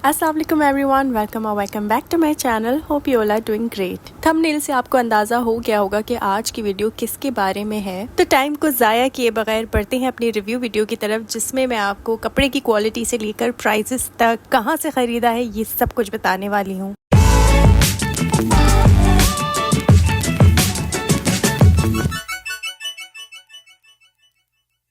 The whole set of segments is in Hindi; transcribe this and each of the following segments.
अस्सलाम वालेकुम एवरीवन, वेलकम और welcome back to my channel. Hope you all are doing great. Thumbnail से आपको अंदाज़ा हो गया होगा कि आज की वीडियो किसके बारे में है। तो टाइम को ज़ाया किए बगैर बढ़ते हैं अपनी रिव्यू वीडियो की तरफ, जिसमें मैं आपको कपड़े की क्वालिटी से लेकर प्राइसेस तक, कहाँ से ख़रीदा है, ये सब कुछ बताने वाली हूँ।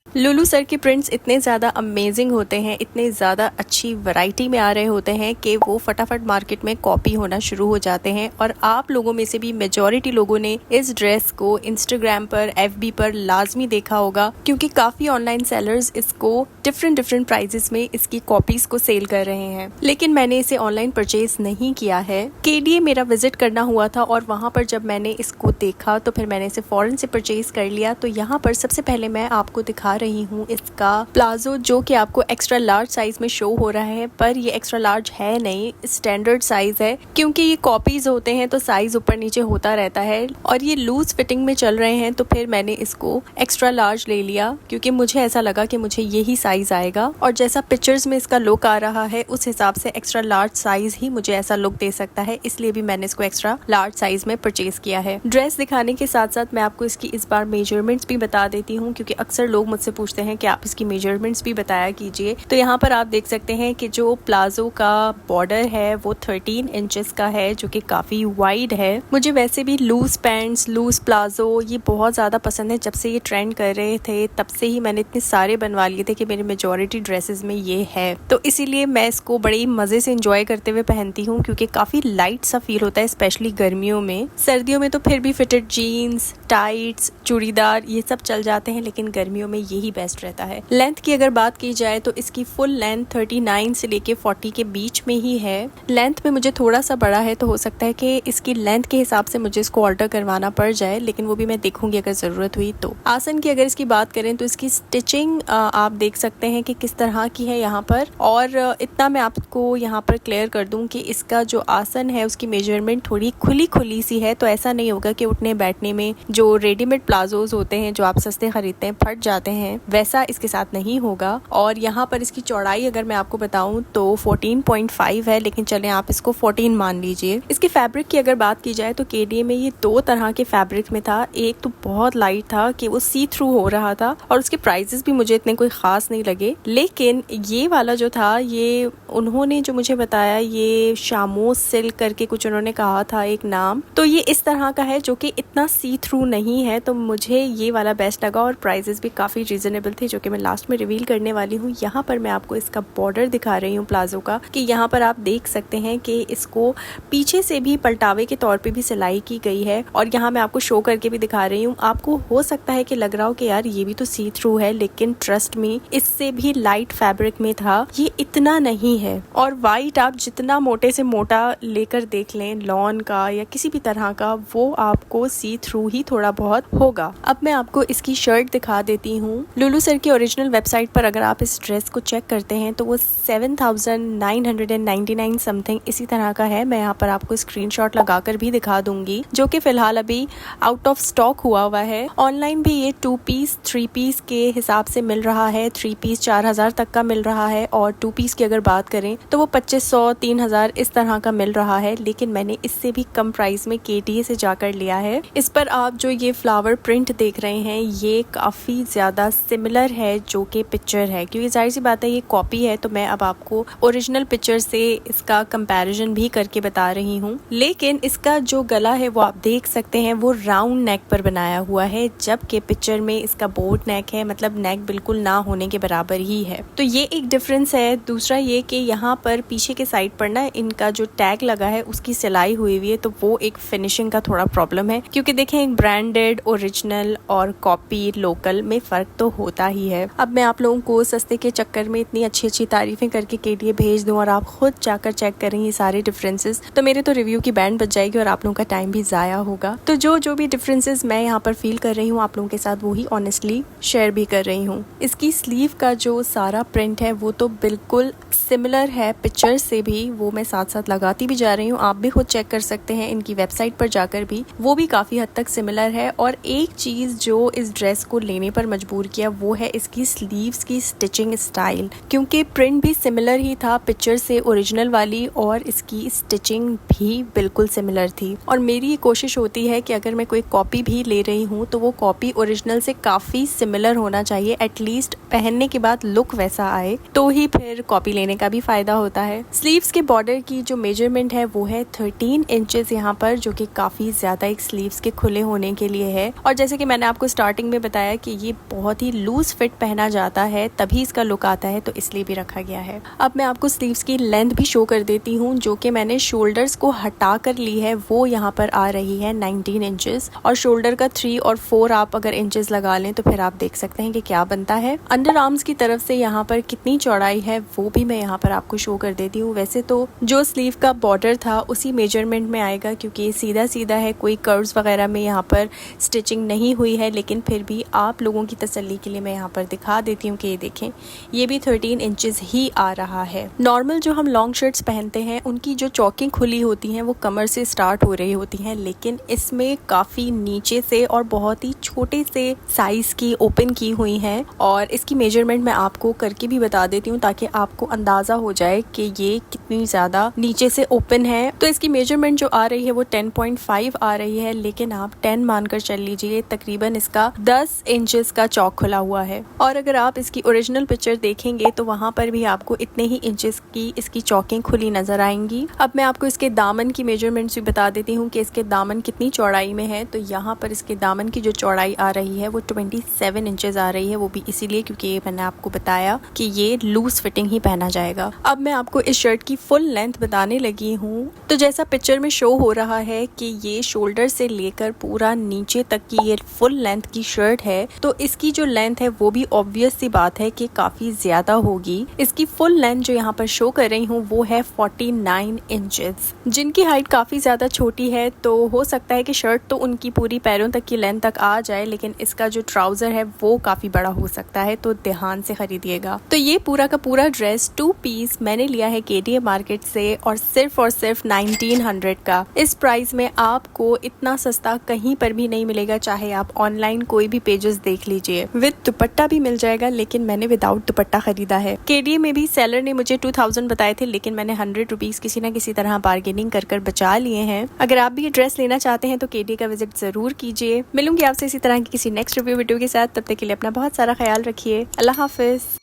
लुलू सर के प्रिंट्स इतने ज़्यादा अमेजिंग होते हैं, इतने ज़्यादा अच्छी वैरायटी में आ रहे होते हैं कि वो फटाफट मार्केट में कॉपी होना शुरू हो जाते हैं। और आप लोगों में से भी मेजॉरिटी लोगों ने इस ड्रेस को इंस्टाग्राम पर, एफबी पर लाजमी देखा होगा, क्योंकि काफ़ी ऑनलाइन सेलर्स इसको डिफरेंट प्राइजेस में इसकी कॉपीज को सेल कर रहे हैं। लेकिन मैंने इसे ऑनलाइन परचेज नहीं किया है। केडीए मेरा विजिट करना हुआ था और वहाँ पर जब मैंने इसको देखा तो फिर मैंने इसे फौरन से परचेज कर लिया। तो यहाँ पर सबसे पहले मैं आपको दिखा रही हूँ इसका प्लाजो, जो कि आपको एक्स्ट्रा लार्ज साइज में शो हो रहा है, पर ये एक्स्ट्रा लार्ज है नहीं, स्टैंडर्ड साइज है। क्योंकि ये कॉपीज होते हैं तो साइज ऊपर नीचे होता रहता है और ये लूज फिटिंग में चल रहे हैं, तो फिर मैंने इसको एक्स्ट्रा लार्ज ले लिया क्योंकि मुझे ऐसा लगा कि मुझे यही साइज आएगा। और जैसा पिक्चर्स में इसका लुक आ रहा है उस हिसाब से एक्स्ट्रा लार्ज साइज ही मुझे ऐसा लुक दे सकता है, इसलिए भी मैंने इसको एक्स्ट्रा लार्ज साइज में परचेज किया है। ड्रेस दिखाने के साथ साथ मैं आपको इसकी इस बार मेजरमेंट्स भी बता देती हूँ, क्योंकि अक्सर लोग मुझसे पूछते हैं कि आप इसकी मेजरमेंट्स भी बताया कीजिए। तो यहाँ पर आप देख सकते हैं कि जो प्लाजो का बॉर्डर है वो 13 इंचेस का है, जो कि काफी वाइड है। मुझे वैसे भी लूज पैंट्स, लूज प्लाजो ये बहुत ज्यादा पसंद है। जब से ये ट्रेंड कर रहे थे तब से ही मैंने इतने सारे बनवा लिए थे कि मेरी मेजॉरिटी ड्रेसेस में ये है। तो इसीलिए मैं इसको बड़े ही मजे से एंजॉय करते हुए पहनती हूँ, क्योंकि काफी लाइट सा फील होता है, स्पेशली गर्मियों में। सर्दियों में तो फिर भी फिटेड जीन्स, टाइट्स, चूड़ीदार ये सब चल जाते हैं, लेकिन गर्मियों में यही बेस्ट रहता है। लेंथ की अगर बात की जाए तो इसकी फुल लेंथ 39 से लेके 40 के बीच में ही है। लेंथ में मुझे थोड़ा सा बड़ा है, तो हो सकता है कि इसकी लेंथ के हिसाब से मुझे इसको ऑल्टर करवाना पड़ जाए, लेकिन वो भी मैं देखूंगी अगर जरूरत हुई तो। आसन की अगर इसकी बात करें तो इसकी स्टिचिंग आप देख सकते हैं कि किस तरह की है यहाँ पर। और इतना मैं आपको यहाँ पर क्लियर कर दूं कि इसका जो आसन है उसकी मेजरमेंट थोड़ी खुली सी है, तो ऐसा नहीं होगा कि उठने बैठने में जो रेडीमेड प्लाजोज होते हैं जो आप सस्ते खरीदते हैं फट जाते हैं, वैसा इसके साथ नहीं होगा। और यहाँ पर इसकी चौड़ाई अगर मैं आपको बताऊं तो 14.5 है, लेकिन चलें आप इसको 14 मान लीजिए। इसके फैब्रिक की अगर बात की जाए तो केडीए में ये दो तरह के फैब्रिक में था। एक तो बहुत लाइट था कि वो सी थ्रू हो रहा था, और उसके प्राइसेस भी मुझे इतने कोई खास नहीं लगे। लेकिन ये वाला जो था, ये उन्होंने जो मुझे बताया, ये शामोस सिल्क करके कुछ उन्होंने कहा था एक नाम, तो ये इस तरह का है जो कि इतना सी थ्रू नहीं है। तो मुझे ये वाला बेस्ट लगा और प्राइसेस भी काफी रीजनेबल थे, जो कि मैं लास्ट में रिवील करने वाली हूँ। यहाँ पर मैं आपको इसका बॉर्डर दिखा रही हूँ प्लाजो का, कि यहाँ पर आप देख सकते हैं कि इसको पीछे से भी पलटावे के तौर पे भी सिलाई की गई है। और यहाँ मैं आपको शो करके भी दिखा रही हूँ। आपको हो सकता है कि लग रहा हो कि यार ये भी तो सी थ्रू है, लेकिन ट्रस्ट मी, इससे भी लाइट फैब्रिक में था, ये इतना नहीं है। और वाइट आप जितना मोटे से मोटा लेकर देख लें, लॉन का या किसी भी तरह का, वो आपको सी थ्रू ही थोड़ा बहुत होगा। अब मैं आपको इसकी शर्ट दिखा देती हूँ। लुलू सर की ओरिजिनल वेबसाइट पर अगर आप इस ड्रेस को चेक करते हैं तो वो 7,999 समथिंग इसी तरह का है। मैं यहाँ पर आपको स्क्रीनशॉट लगाकर भी दिखा दूंगी, जो कि फिलहाल अभी आउट ऑफ स्टॉक हुआ है। ऑनलाइन भी ये 2 पीस 3 पीस के हिसाब से मिल रहा है। 3 पीस 4,000 तक का मिल रहा है, और 2 पीस की अगर बात करें तो वो 2,500 3,000 इस तरह का मिल रहा है। लेकिन मैंने इससे भी कम प्राइस में केटीए से जाकर लिया है। इस पर आप जो ये फ्लावर प्रिंट देख रहे हैं, ये काफी ज्यादा सिमिलर है जो कि पिक्चर है, क्योंकि जाहिर सी बात है ये कॉपी है। तो मैं अब आपको ओरिजिनल पिक्चर से इसका कंपैरिजन भी करके बता रही हूँ। लेकिन इसका जो गला है वो आप देख सकते हैं, वो राउंड नेक पर बनाया हुआ है, जबकि पिक्चर में इसका बोट नेक है, मतलब नेक बिल्कुल ना होने के बराबर ही है। तो ये एक डिफरेंस है। दूसरा ये कि यहाँ पर पीछे के साइड पर ना इनका जो टैग लगा है उसकी सिलाई हुई हुई है, तो वो एक फिनिशिंग का थोड़ा प्रॉब्लम है। क्योंकि देखें, एक ब्रांडेड, ओरिजिनल और कॉपी लोकल में फर्क तो होता ही है। अब मैं आप लोगों को सस्ते के चक्कर में इतनी अच्छी अच्छी तारीफें करके केडीए भेज दूं और आप खुद जाकर चेक करें ये सारे डिफरेंसेस, तो मेरे तो रिव्यू की बैंड बच जाएगी और आप लोगों का टाइम भी जाया होगा। तो जो भी डिफरेंसेस मैं यहाँ पर फील कर रही हूँ आप लोगों के साथ, वो ही ऑनेस्टली शेयर भी कर रही हूँ। इसकी स्लीव का जो सारा प्रिंट है वो तो बिल्कुल सिमिलर है पिक्चर से भी, वो मैं साथ साथ लगाती भी जा रही हूँ। आप भी खुद चेक कर सकते हैं इनकी वेबसाइट पर जाकर भी, वो भी काफ़ी हद तक सिमिलर है। और एक चीज़ जो इस ड्रेस को लेने पर मजबूर किया वो है इसकी स्लीव्स की स्टिचिंग स्टाइल, क्योंकि प्रिंट भी सिमिलर ही था पिक्चर से ओरिजिनल वाली, और इसकी स्टिचिंग भी बिल्कुल सिमिलर थी। और मेरी ये कोशिश होती है कि अगर मैं कोई कॉपी भी ले रही हूँ तो वो कॉपी ओरिजिनल से काफ़ी सिमिलर होना चाहिए, एटलीस्ट पहनने के बाद लुक वैसा आए, तो ही फिर कॉपी लेने का भी फायदा होता है। स्लीव्स के बॉर्डर की जो मेजरमेंट है वो है 13 इंचेस यहाँ पर, जो कि काफ़ी ज़्यादा एक स्लीव्स के खुले होने के लिए है। और जैसे कि मैंने आपको स्टार्टिंग में बताया कि ये बहुत ही लूज फिट पहना जाता है तभी इसका लुक आता है, तो इसलिए भी रखा गया है। अब मैं आपको स्लीव्स की लेंथ भी शो कर देती हूँ, जो कि मैंने शोल्डर्स को हटा कर ली है, वो यहाँ पर आ रही है 19 इंचेस, और शोल्डर का 3 और 4 आप अगर इंचेस लगा लें तो फिर आप देख सकते हैं कि क्या बनता है। अंडर आर्म्स की तरफ से यहाँ पर कितनी चौड़ाई है वो भी मैं यहाँ पर आपको शो कर देती हूँ। वैसे तो जो स्लीव का बॉर्डर था उसी मेजरमेंट में आएगा, क्योंकि सीधा सीधा है, कोई कर्व्स वगैरह में यहाँ पर स्टिचिंग नहीं हुई है, लेकिन फिर भी आप लोगों की तसल्ली के लिए मैं यहाँ पर दिखा देती हूँ कि ये देखें, ये भी 13 इंचेस ही आ रहा है। नॉर्मल जो हम लॉन्ग शर्ट्स पहनते हैं उनकी जो चौकिंग खुली होती हैं वो कमर से स्टार्ट हो रही होती हैं, लेकिन इसमें काफ़ी नीचे से और बहुत ही छोटे से साइज की ओपन की हुई हैं। और इसकी मेजरमेंट मैं आपको करके भी बता देती हूँ ताकि आपको अंदाज़ा हो जाए कि ये कितनी ज़्यादा नीचे से ओपन है। तो इसकी मेजरमेंट जो आ रही है वो 10.5 आ रही है, लेकिन आप 10 मानकर चल लीजिए, तकरीबन इसका 10 इंचेस का चौक खुला हुआ है। और अगर आप इसकी ओरिजिनल पिक्चर देखेंगे तो वहाँ पर भी आपको इतने ही इंचेस की इसकी चौकिंग खुली नजर आएंगी। अब मैं आपको इसके दामन की मेजरमेंट्स भी बता देती हूँ कि इसके दामन कितनी चौड़ाई में है। तो यहाँ पर इसके दामन की जो चौड़ाई आ रही है वो 27 इंचेस आ रही है, वो भी इसीलिए क्योंकि ये मैंने आपको बताया कि ये लूज फिटिंग ही पहना जाएगा। अब मैं आपको इस शर्ट की फुल लेंथ बताने लगी हूँ। तो जैसा पिक्चर में शो हो रहा है कि ये शोल्डर से लेकर पूरा नीचे तक की ये फुल लेंथ की शर्ट है, तो इसकी जो लेंथ है वो भी ऑब्वियस सी बात है कि काफी ज्यादा होगी। इसकी फुल लेंथ जो यहाँ पर शो कर रही हूँ वो है 49 इंचेस। जिनकी हाइट काफी ज्यादा छोटी है तो हो सकता है कि शर्ट तो उनकी पूरी पैरों तक की लेंथ तक आ जाए, लेकिन इसका जो ट्राउजर है वो काफी बड़ा हो सकता है, तो ध्यान से खरीदिएगा। तो ये पूरा का पूरा ड्रेस 2 पीस मैंने लिया है KDM मार्केट से, और सिर्फ 1900 का। इस प्राइस में आपको इतना सस्ता कहीं पर भी नहीं मिलेगा, चाहे आप ऑनलाइन कोई भी पेजेस देख लीजिए। विद दुपट्टा भी मिल जाएगा, लेकिन मैंने विदाउट दुपट्टा खरीदा है। KDM में भी सेलर ने मुझे 2000 बताए थे, लेकिन मैंने 100 रुपीज किसी न किसी तरह बार्गेनिंग कर बचा लिए हैं। अगर आप भी ये ड्रेस लेना चाहते हैं तो KDM का विजिट जरूर कीजिए। मिलूंगी आपसे इसी तरह की किसी नेक्स्ट रिव्यू वीडियो के साथ, तब तक के लिए अपना बहुत सारा ख्याल रखिए। अल्लाह हाफिज।